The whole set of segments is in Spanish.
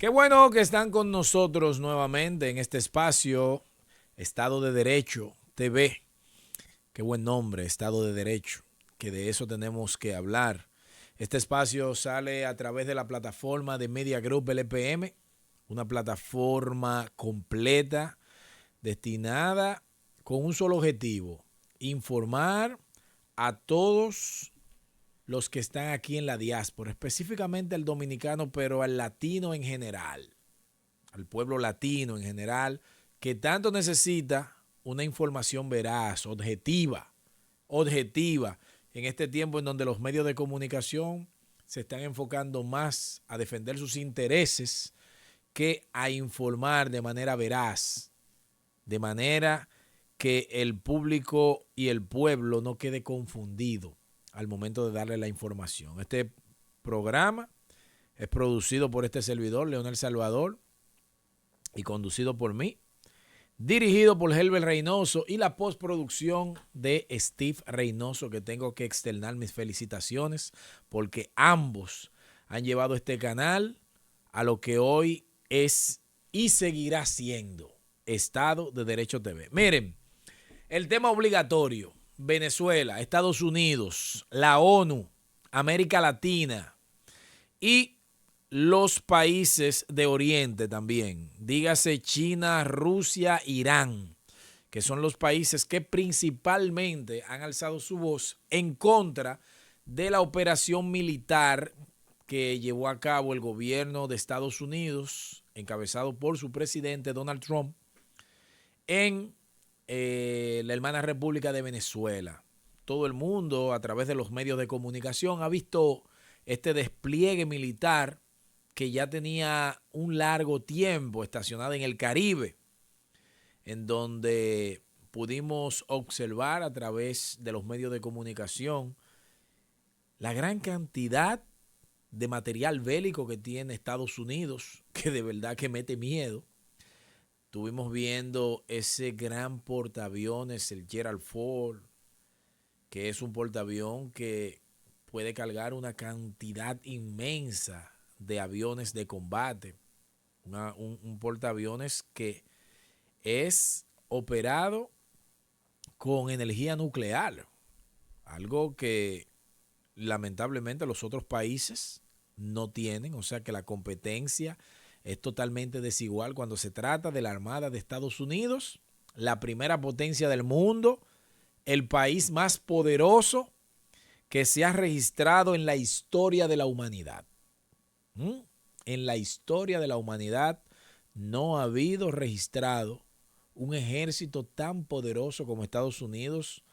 Qué bueno que están con nosotros nuevamente en este espacio, Estado de Derecho TV. Qué buen nombre, Estado de Derecho, que de eso tenemos que hablar. Este espacio sale a través de la plataforma de Media Group LPM, una plataforma completa destinada con un solo objetivo: informar a todos los que están aquí en la diáspora, específicamente al dominicano, pero al latino en general, al pueblo latino en general, que tanto necesita una información veraz, objetiva, en este tiempo en donde los medios de comunicación se están enfocando más a defender sus intereses que a informar de manera veraz, de manera que el público y el pueblo no quede confundido al momento de darle la información. Este programa es producido por este servidor, Leonel Salvador, y conducido por mí, dirigido por Helber Reynoso y la postproducción de Steve Reynoso, que tengo que externar mis felicitaciones porque ambos han llevado este canal a lo que hoy es y seguirá siendo Estado de Derecho TV. Miren, el tema obligatorio: Venezuela, Estados Unidos, la ONU, América Latina y los países de Oriente también, dígase China, Rusia, Irán, que son los países que principalmente han alzado su voz en contra de la operación militar que llevó a cabo el gobierno de Estados Unidos, encabezado por su presidente Donald Trump, en la hermana República de Venezuela. Todo el mundo, a través de los medios de comunicación, ha visto este despliegue militar que ya tenía un largo tiempo estacionada en el Caribe, en donde pudimos observar a través de los medios de comunicación la gran cantidad de material bélico que tiene Estados Unidos, que de verdad que mete miedo. Estuvimos viendo ese gran portaaviones, el Gerald Ford, que es un portaavión que puede cargar una cantidad inmensa de aviones de combate. Un portaaviones que es operado con energía nuclear, algo que lamentablemente los otros países no tienen, o sea que la competencia es totalmente desigual cuando se trata de la Armada de Estados Unidos, la primera potencia del mundo, el país más poderoso que se ha registrado en la historia de la humanidad. En la historia de la humanidad no ha habido registrado un ejército tan poderoso como Estados Unidos,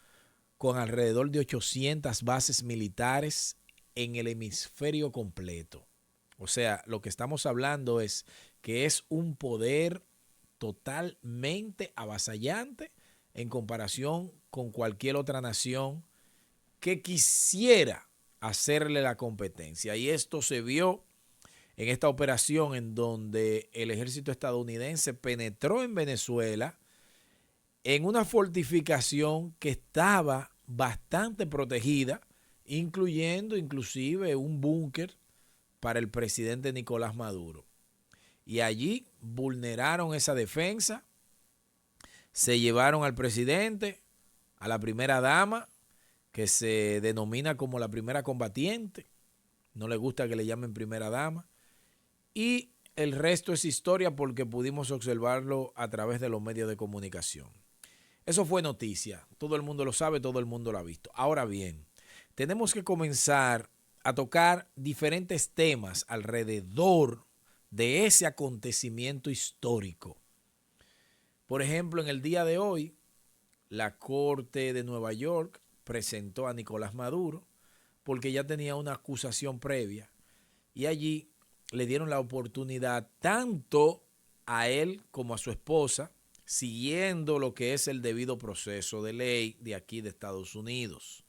con alrededor de 800 bases militares en el hemisferio completo. O sea, lo que estamos hablando es que es un poder totalmente avasallante en comparación con cualquier otra nación que quisiera hacerle la competencia. Y esto se vio en esta operación en donde el ejército estadounidense penetró en Venezuela en una fortificación que estaba bastante protegida, incluyendo inclusive un búnker para el presidente Nicolás Maduro. Y allí vulneraron esa defensa, se llevaron al presidente, a la primera dama, que se denomina como la primera combatiente, no le gusta que le llamen primera dama, y el resto es historia porque pudimos observarlo a través de los medios de comunicación. Eso fue noticia, todo el mundo lo sabe, todo el mundo lo ha visto. Ahora bien, tenemos que comenzar a tocar diferentes temas alrededor de ese acontecimiento histórico. Por ejemplo, en el día de hoy, la Corte de Nueva York presentó a Nicolás Maduro porque ya tenía una acusación previa y allí le dieron la oportunidad tanto a él como a su esposa, siguiendo lo que es el debido proceso de ley de aquí de Estados Unidos.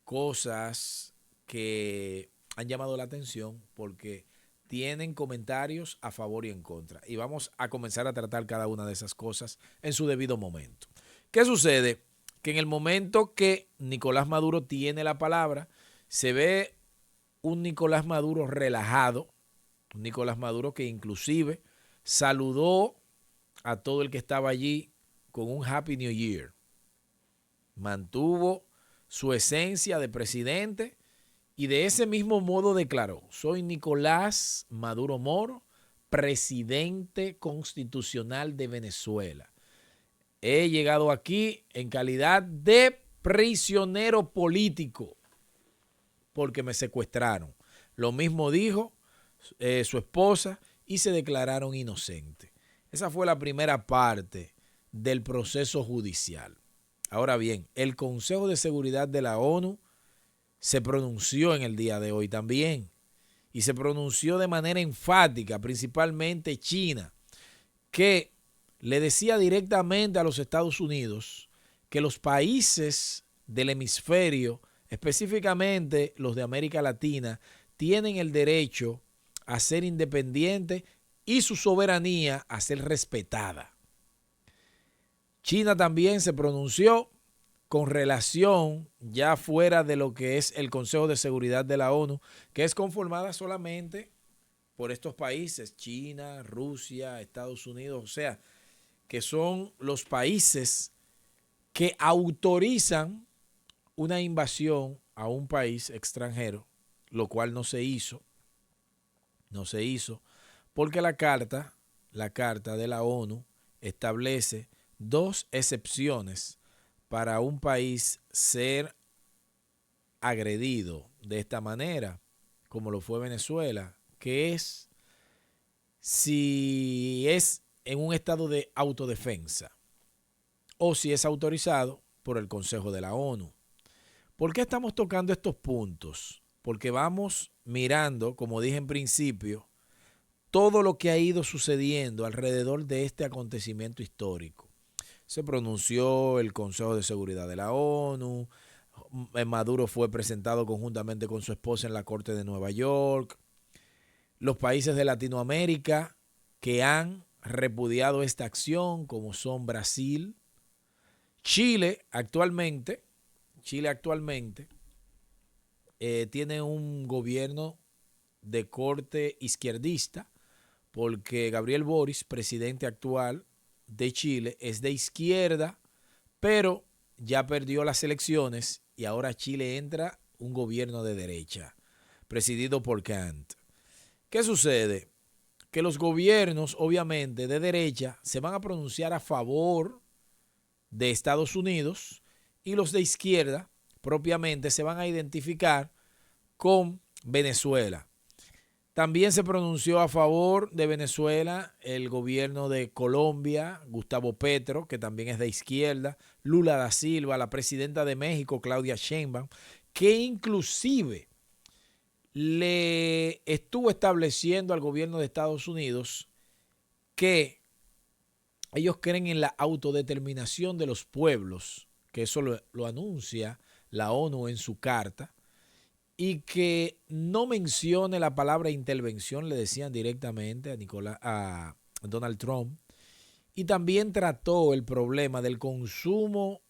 Cosas que han llamado la atención porque tienen comentarios a favor y en contra. Y vamos a comenzar a tratar cada una de esas cosas en su debido momento. ¿Qué sucede? Que en el momento que Nicolás Maduro tiene la palabra, se ve un Nicolás Maduro relajado, Un Nicolás Maduro que inclusive saludó a todo el que estaba allí con un Happy New Year. Mantuvo su esencia de presidente y de ese mismo modo declaró: soy Nicolás Maduro Moro, presidente constitucional de Venezuela. He llegado aquí en calidad de prisionero político porque me secuestraron. Lo mismo dijo su esposa y se declararon inocentes. Esa fue la primera parte del proceso judicial. Ahora bien, el Consejo de Seguridad de la ONU se pronunció en el día de hoy también y se pronunció de manera enfática, principalmente China, que le decía directamente a los Estados Unidos que los países del hemisferio, específicamente los de América Latina, tienen el derecho a ser independientes y su soberanía a ser respetada. China también se pronunció con relación, ya fuera de lo que es el Consejo de Seguridad de la ONU, que es conformada solamente por estos países, China, Rusia, Estados Unidos, o sea, que son los países que autorizan una invasión a un país extranjero, lo cual no se hizo, porque la carta de la ONU establece dos excepciones para un país ser agredido de esta manera, como lo fue Venezuela, que es si es en un estado de autodefensa o si es autorizado por el Consejo de la ONU. ¿Por qué estamos tocando estos puntos? Porque vamos mirando, como dije en principio, todo lo que ha ido sucediendo alrededor de este acontecimiento histórico. Se pronunció el Consejo de Seguridad de la ONU, Maduro fue presentado conjuntamente con su esposa en la Corte de Nueva York. Los países de Latinoamérica que han repudiado esta acción, como son Brasil, Chile actualmente tiene un gobierno de corte izquierdista, porque Gabriel Boric, presidente actual de Chile, es de izquierda, pero ya perdió las elecciones y ahora Chile entra un gobierno de derecha, presidido por Kant. ¿Qué sucede? Que los gobiernos, obviamente, de derecha se van a pronunciar a favor de Estados Unidos y los de izquierda, propiamente, se van a identificar con Venezuela. También se pronunció a favor de Venezuela el gobierno de Colombia, Gustavo Petro, que también es de izquierda, Lula da Silva, la presidenta de México, Claudia Sheinbaum, que inclusive le estuvo estableciendo al gobierno de Estados Unidos que ellos creen en la autodeterminación de los pueblos, que eso lo anuncia la ONU en su carta, y que no mencione la palabra intervención, le decían directamente a Donald Trump, y también trató el problema del consumo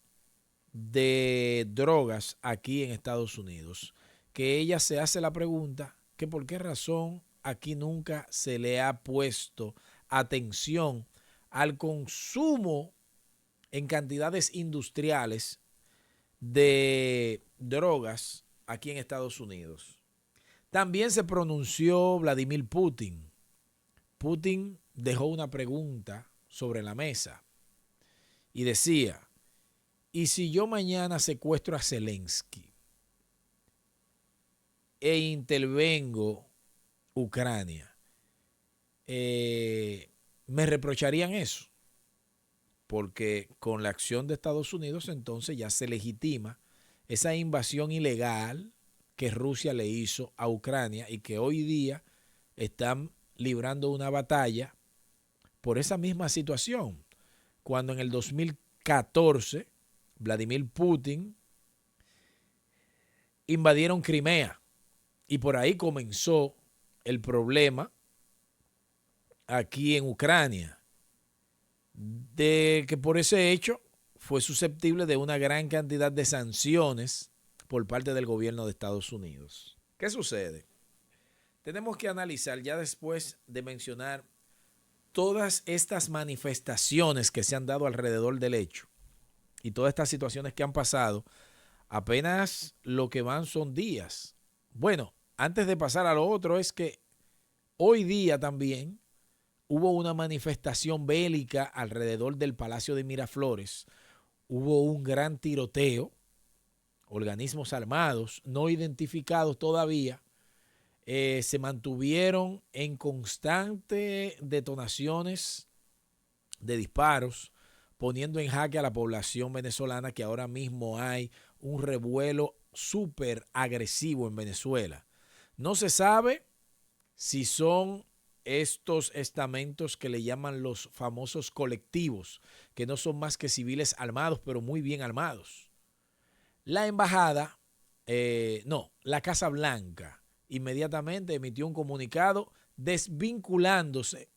de drogas aquí en Estados Unidos, que ella se hace la pregunta que por qué razón aquí nunca se le ha puesto atención al consumo en cantidades industriales de drogas aquí en Estados Unidos. También se pronunció Vladimir Putin. Putin dejó una pregunta sobre la mesa y decía: ¿y si yo mañana secuestro a Zelensky e intervengo Ucrania? ¿Me reprocharían eso? Porque con la acción de Estados Unidos entonces ya se legitima esa invasión ilegal que Rusia le hizo a Ucrania y que hoy día están librando una batalla por esa misma situación. Cuando en el 2014 Vladimir Putin invadieron Crimea y por ahí comenzó el problema aquí en Ucrania, de que por ese hecho fue susceptible de una gran cantidad de sanciones por parte del gobierno de Estados Unidos. ¿Qué sucede? tenemos que analizar ya después de mencionar todas estas manifestaciones que se han dado alrededor del hecho y todas estas situaciones que han pasado, apenas lo que van son días. Bueno, antes de pasar a lo otro es que hoy día también hubo una manifestación bélica alrededor del Palacio de Miraflores. Hubo un gran tiroteo, organismos armados no identificados todavía se mantuvieron en constante detonaciones de disparos, poniendo en jaque a la población venezolana, que ahora mismo hay un revuelo súper agresivo en Venezuela. No se sabe si son estos estamentos que le llaman los famosos colectivos, que no son más que civiles armados, pero muy bien armados. La embajada, la Casa Blanca, inmediatamente emitió un comunicado desvinculándose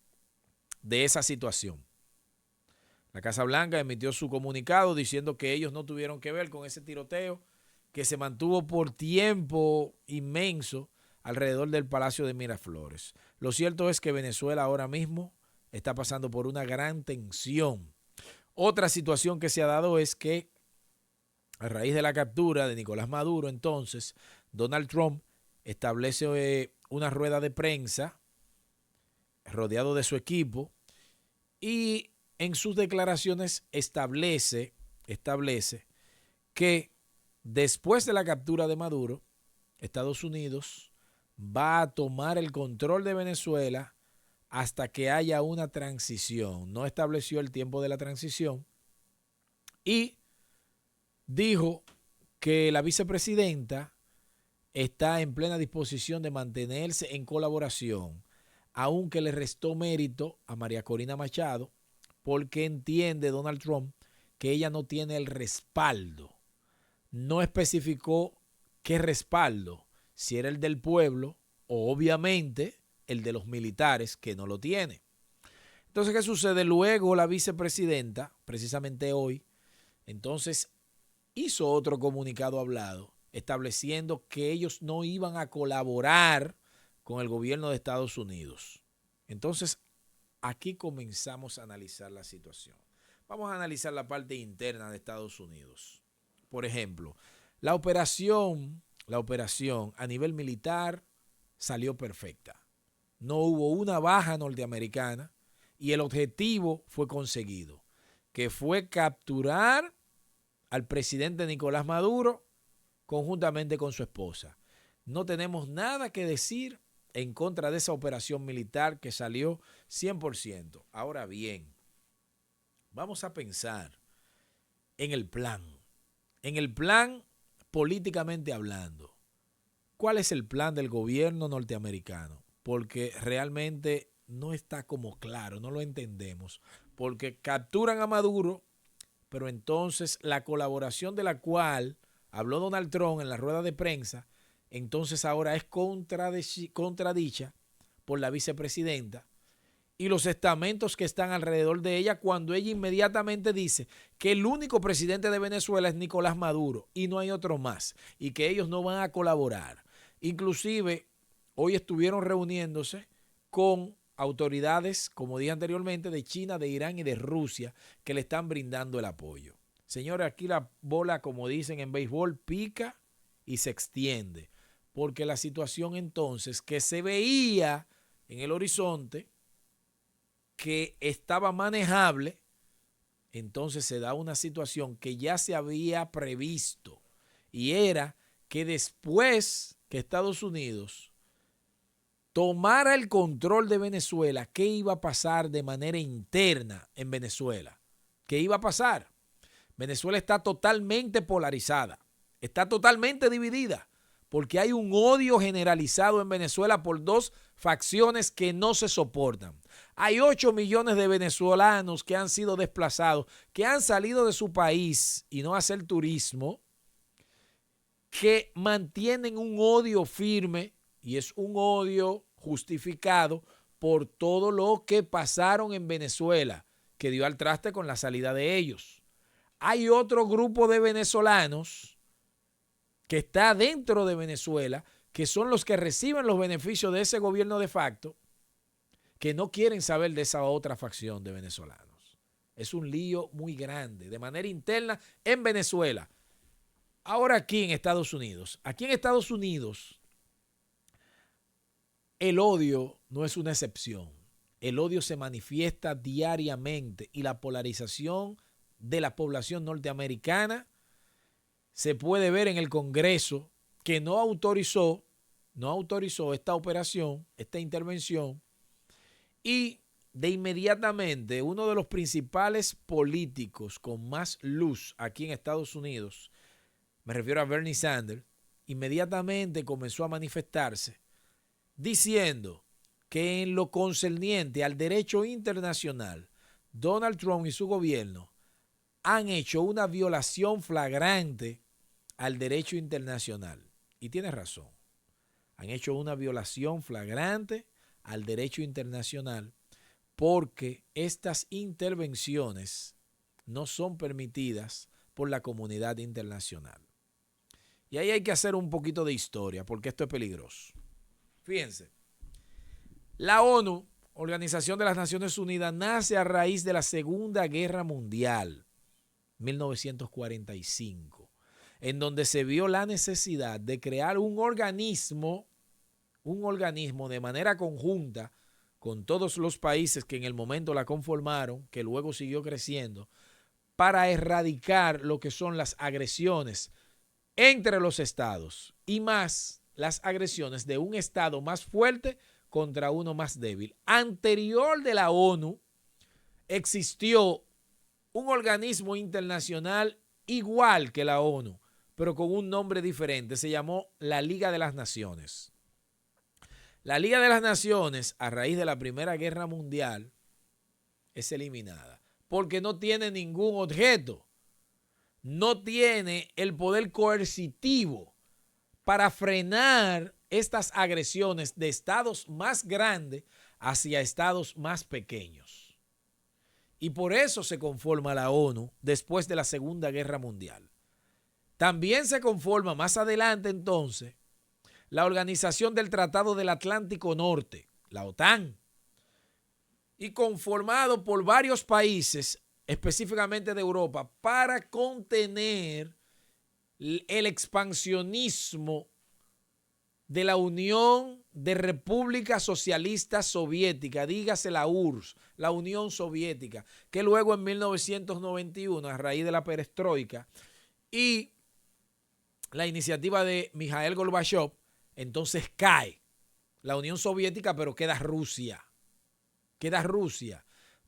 de esa situación. La Casa Blanca emitió su comunicado diciendo que ellos no tuvieron que ver con ese tiroteo que se mantuvo por tiempo inmenso alrededor del Palacio de Miraflores. Lo cierto es que Venezuela ahora mismo está pasando por una gran tensión. Otra situación que se ha dado es que a raíz de la captura de Nicolás Maduro, entonces, Donald Trump establece una rueda de prensa rodeado de su equipo y en sus declaraciones establece que después de la captura de Maduro, Estados Unidos va a tomar el control de Venezuela hasta que haya una transición. No estableció el tiempo de la transición y dijo que la vicepresidenta está en plena disposición de mantenerse en colaboración, aunque le restó mérito a María Corina Machado, porque entiende Donald Trump que ella no tiene el respaldo. No especificó qué respaldo, si era el del pueblo o obviamente el de los militares, que no lo tiene. Entonces, ¿qué sucede? Luego la vicepresidenta, precisamente hoy, entonces hizo otro comunicado hablado estableciendo que ellos no iban a colaborar con el gobierno de Estados Unidos. Entonces, aquí comenzamos a analizar la situación. Vamos a analizar la parte interna de Estados Unidos. Por ejemplo, la operación a nivel militar salió perfecta. No hubo una baja norteamericana y el objetivo fue conseguido, que fue capturar al presidente Nicolás Maduro conjuntamente con su esposa. No tenemos nada que decir en contra de esa operación militar que salió 100%. Ahora bien, vamos a pensar en el plan políticamente hablando. ¿Cuál es el plan del gobierno norteamericano? Porque realmente no está como claro, no lo entendemos. Porque capturan a Maduro, pero entonces la colaboración de la cual habló Donald Trump en la rueda de prensa, entonces ahora es contradicha por la vicepresidenta y los estamentos que están alrededor de ella, cuando ella inmediatamente dice que el único presidente de Venezuela es Nicolás Maduro y no hay otro más, y que ellos no van a colaborar. Inclusive, hoy estuvieron reuniéndose con autoridades, como dije anteriormente, de China, de Irán y de Rusia, que le están brindando el apoyo. Señores, aquí la bola, como dicen en béisbol, pica y se extiende, porque la situación entonces que se veía en el horizonte, que estaba manejable, entonces se da una situación que ya se había previsto, y era que después que Estados Unidos tomara el control de Venezuela, ¿qué iba a pasar de manera interna en Venezuela? ¿Qué iba a pasar? Venezuela está totalmente polarizada, está totalmente dividida, porque hay un odio generalizado en Venezuela por dos facciones que no se soportan. Hay 8 millones de venezolanos que han sido desplazados, que han salido de su país y no a hacer turismo, que mantienen un odio firme, y es un odio justificado por todo lo que pasaron en Venezuela, que dio al traste con la salida de ellos. Hay otro grupo de venezolanos que está dentro de Venezuela que son los que reciben los beneficios de ese gobierno de facto, que no quieren saber de esa otra facción de venezolanos. Es un lío muy grande, de manera interna en Venezuela. Ahora aquí en Estados Unidos. Aquí en Estados Unidos, el odio no es una excepción. El odio se manifiesta diariamente y la polarización de la población norteamericana se puede ver en el Congreso, que no autorizó esta operación, esta intervención, y de inmediatamente uno de los principales políticos con más luz aquí en Estados Unidos, me refiero a Bernie Sanders, inmediatamente comenzó a manifestarse diciendo que en lo concerniente al derecho internacional, Donald Trump y su gobierno han hecho una violación flagrante al derecho internacional. Y tiene razón. Han hecho una violación flagrante al derecho internacional porque estas intervenciones no son permitidas por la comunidad internacional. Y ahí hay que hacer un poquito de historia porque esto es peligroso. Fíjense, la ONU, Organización de las Naciones Unidas, nace a raíz de la Segunda Guerra Mundial, 1945, en donde se vio la necesidad de crear un organismo de manera conjunta con todos los países que en el momento la conformaron, que luego siguió creciendo, para erradicar lo que son las agresiones entre los estados y más las agresiones de un estado más fuerte contra uno más débil. Anterior de la ONU existió un organismo internacional igual que la ONU, pero con un nombre diferente. Se llamó la Liga de las Naciones. La Liga de las Naciones, a raíz de la Primera Guerra Mundial, es eliminada porque no tiene ningún objeto. No tiene el poder coercitivo para frenar estas agresiones de estados más grandes hacia estados más pequeños. Y por eso se conforma la ONU después de la Segunda Guerra Mundial. También se conforma más adelante entonces la Organización del Tratado del Atlántico Norte, la OTAN, y conformado por varios países, específicamente de Europa, para contener el expansionismo de la Unión de Repúblicas Socialistas Soviéticas, dígase la URSS, la Unión Soviética, que luego en 1991, a raíz de la perestroika y la iniciativa de Mikhail Gorbachev, entonces cae la Unión Soviética, pero queda Rusia. Queda Rusia.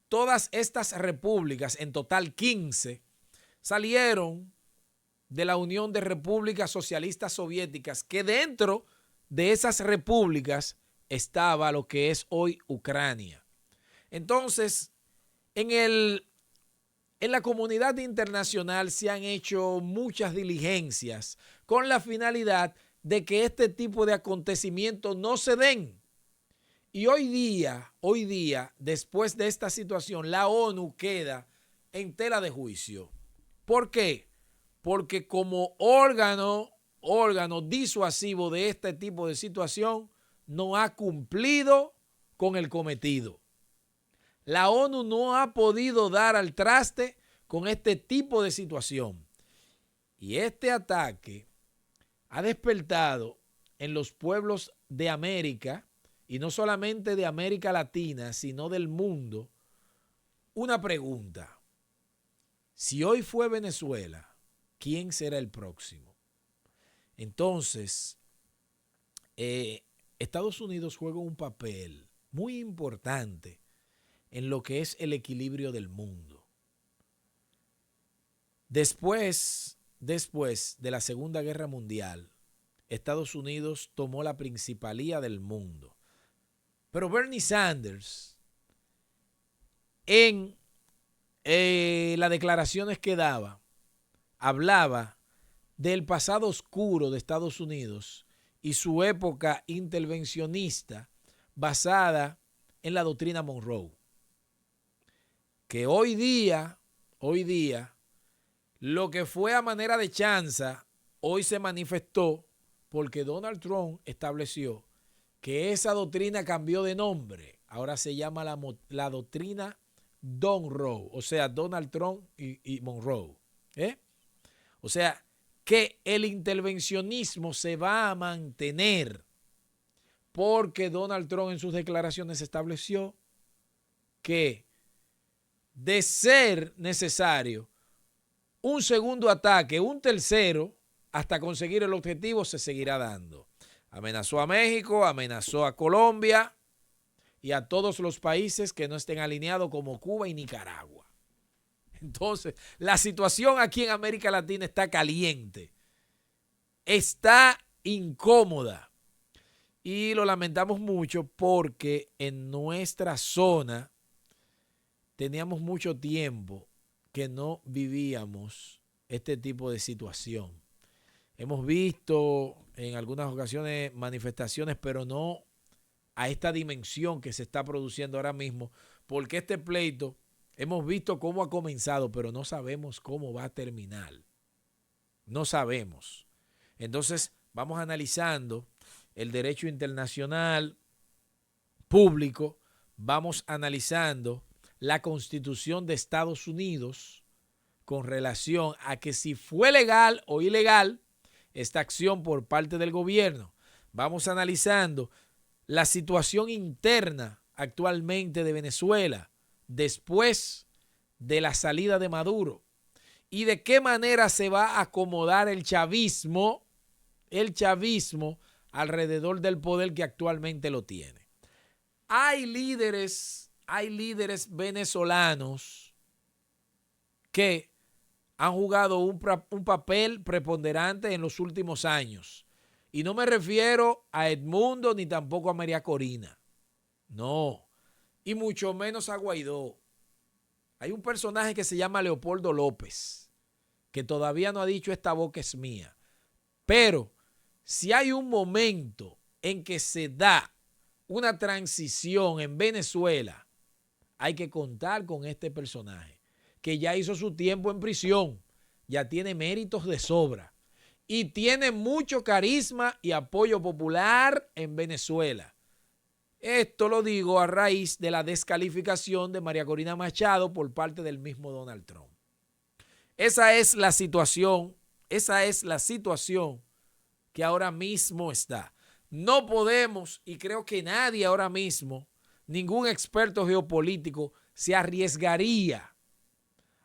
Todas estas repúblicas, en total 15, salieron de la Unión de Repúblicas Socialistas Soviéticas, que dentro de esas repúblicas estaba lo que es hoy Ucrania. Entonces, en la comunidad internacional se han hecho muchas diligencias con la finalidad de que este tipo de acontecimientos no se den. Y hoy día, después de esta situación, la ONU queda en tela de juicio. ¿Por qué? Porque como órgano disuasivo de este tipo de situación, no ha cumplido con el cometido. La ONU no ha podido dar al traste con este tipo de situación. Y este ataque ha despertado en los pueblos de América, y no solamente de América Latina, sino del mundo, una pregunta. Si hoy fue Venezuela, ¿quién será el próximo? Entonces, Estados Unidos juega un papel muy importante en lo que es el equilibrio del mundo. Después de la Segunda Guerra Mundial, Estados Unidos tomó la principalía del mundo. Pero Bernie Sanders, en las declaraciones que daba, hablaba del pasado oscuro de Estados Unidos y su época intervencionista basada en la doctrina Monroe. Que hoy día, lo que fue a manera de chanza, hoy se manifestó porque Donald Trump estableció que esa doctrina cambió de nombre. Ahora se llama la doctrina Monroe, o sea, Donald Trump y Monroe. O sea, que el intervencionismo se va a mantener porque Donald Trump en sus declaraciones estableció que de ser necesario un segundo ataque, un tercero, hasta conseguir el objetivo, se seguirá dando. Amenazó a México, amenazó a Colombia y a todos los países que no estén alineados como Cuba y Nicaragua. Entonces, la situación aquí en América Latina está caliente, está incómoda y lo lamentamos mucho porque en nuestra zona teníamos mucho tiempo que no vivíamos este tipo de situación. Hemos visto en algunas ocasiones manifestaciones, pero no a esta dimensión que se está produciendo ahora mismo, porque este pleito hemos visto cómo ha comenzado, pero no sabemos cómo va a terminar. No sabemos. Entonces, vamos analizando el derecho internacional público, vamos analizando la Constitución de Estados Unidos con relación a que si fue legal o ilegal esta acción por parte del gobierno. Vamos analizando la situación interna actualmente de Venezuela después de la salida de Maduro y de qué manera se va a acomodar el chavismo alrededor del poder que actualmente lo tiene. Hay líderes venezolanos que han jugado un papel preponderante en los últimos años. Y no me refiero a Edmundo ni tampoco a María Corina. No. Y mucho menos a Guaidó. Hay un personaje que se llama Leopoldo López, que todavía no ha dicho esta boca es mía. Pero si hay un momento en que se da una transición en Venezuela, hay que contar con este personaje, que ya hizo su tiempo en prisión, ya tiene méritos de sobra y tiene mucho carisma y apoyo popular en Venezuela. Esto lo digo a raíz de la descalificación de María Corina Machado por parte del mismo Donald Trump. Esa es la situación que ahora mismo está. No podemos, y creo que nadie ahora mismo, ningún experto geopolítico se arriesgaría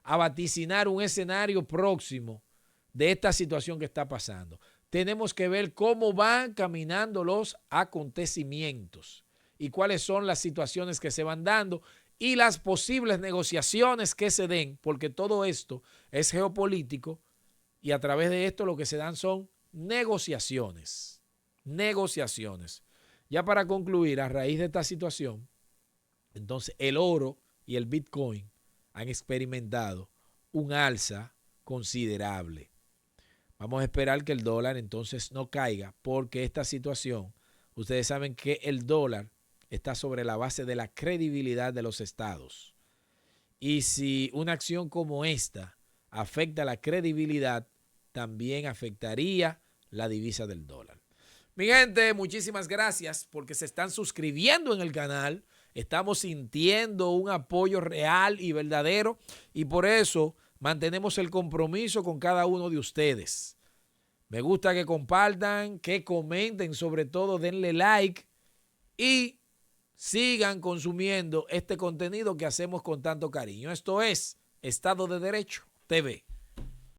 a vaticinar un escenario próximo de esta situación que está pasando. Tenemos que ver cómo van caminando los acontecimientos y cuáles son las situaciones que se van dando y las posibles negociaciones que se den, porque todo esto es geopolítico y a través de esto lo que se dan son negociaciones. Ya para concluir, a raíz de esta situación, entonces el oro y el Bitcoin han experimentado un alza considerable. Vamos a esperar que el dólar entonces no caiga porque esta situación, ustedes saben que el dólar está sobre la base de la credibilidad de los estados. Y si una acción como esta afecta la credibilidad, también afectaría la divisa del dólar. Mi gente, muchísimas gracias porque se están suscribiendo en el canal. Estamos sintiendo un apoyo real y verdadero y por eso mantenemos el compromiso con cada uno de ustedes. Me gusta que compartan, que comenten, sobre todo denle like y sigan consumiendo este contenido que hacemos con tanto cariño. Esto es Estado de Derecho TV.